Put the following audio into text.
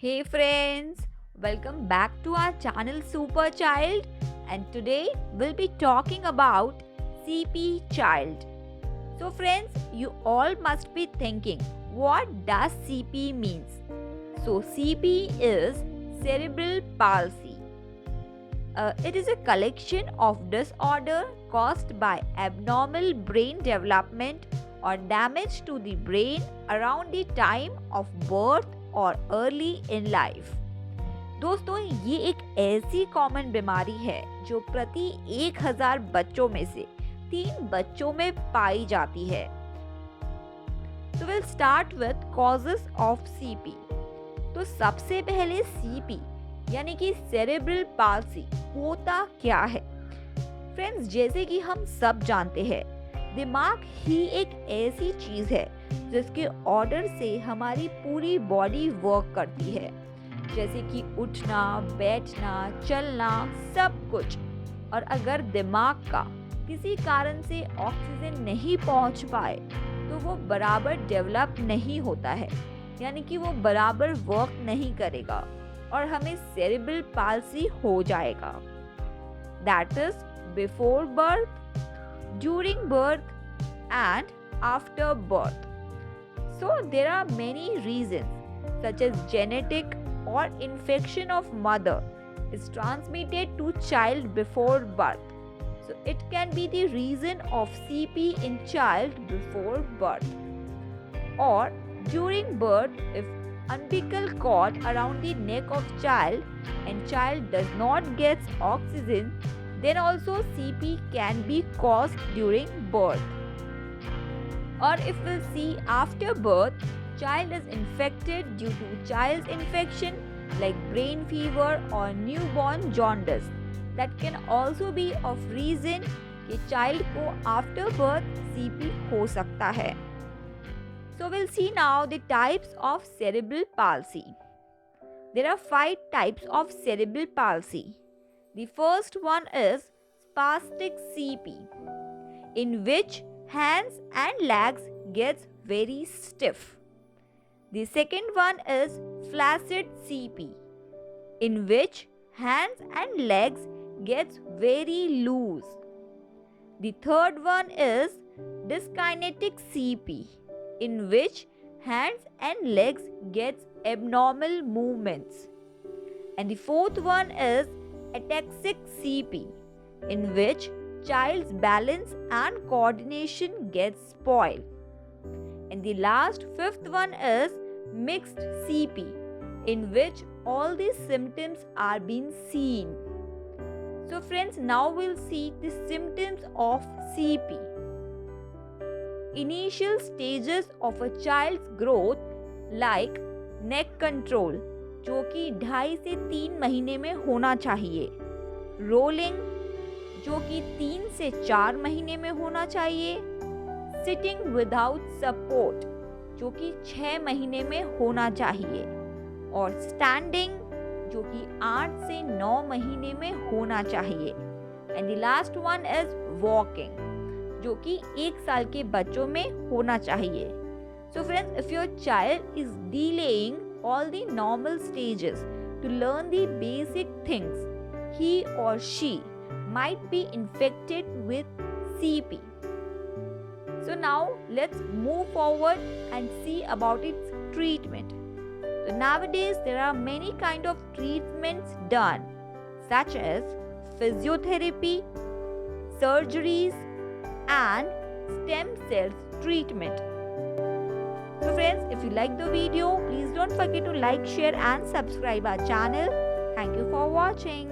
Hey friends, welcome back to our channel Super Child, and today we'll be talking about CP Child. So friends, you all must be thinking, what does CP means? So CP is cerebral palsy. It is a collection of disorder caused by abnormal brain development or damage to the brain around the time of birth और early in life. दोस्तों, ये एक ऐसी common बीमारी है जो प्रति 1000 बच्चों में से 3 बच्चों में पाई जाती है। तो will start with causes of CP. तो सबसे पहले सीपी यानी कि सेरेब्रल पाल्सी होता क्या है? फ्रेंड्स, जैसे कि हम सब जानते हैं, दिमाग ही एक ऐसी चीज है जिसके ऑर्डर से हमारी पूरी बॉडी वर्क करती है, जैसे कि उठना, बैठना, चलना, सब कुछ। और अगर दिमाग का किसी कारण से ऑक्सीजन नहीं पहुंच पाए तो वो बराबर डेवलप नहीं होता है, यानी कि वो बराबर वर्क नहीं करेगा और हमें सेरेब्रल पाल्सी हो जाएगा। That is before birth, during birth and after birth. So there are many reasons such as genetic or infection of mother is transmitted to child before birth. So it can be the reason of CP in child before birth. Or during birth, if umbilical cord around the neck of child and child does not get oxygen, then also CP can be caused during birth. Or if we'll see after birth, child is infected due to child's infection like brain fever or newborn jaundice. That can also be of reason कि child को after birth CP हो सकता है. So we'll see now the types of cerebral palsy. There are 5 types of cerebral palsy. The first one is spastic CP, in which hands and legs gets very stiff. The second one is flaccid CP, in which hands and legs gets very loose. The third one is dyskinetic CP, in which hands and legs gets abnormal movements. And the fourth one is ataxic CP, in which child's balance and coordination gets spoiled. And the last fifth one is mixed CP, in which all these symptoms are being seen. So friends, now we'll see the symptoms of CP. Initial stages of a child's growth like neck control, जो कि 2.5 से 3 महीने में होना चाहिए, rolling जो कि 3 से 4 महीने में होना चाहिए, सिटिंग विदाउट सपोर्ट जो कि 6 महीने में होना चाहिए, और स्टैंडिंग जो कि 8 से 9 महीने में होना चाहिए। And the last one is walking जो कि 1 साल के बच्चों में होना चाहिए। So friends, if your child is delaying all the normal stages to learn the basic things, he or she might be infected with CP. So now let's move forward and see about its treatment. So nowadays there are many kind of treatments done, such as physiotherapy, surgeries and stem cells treatment. So friends, if you like the video, please don't forget to like, share and subscribe our channel. Thank you for watching.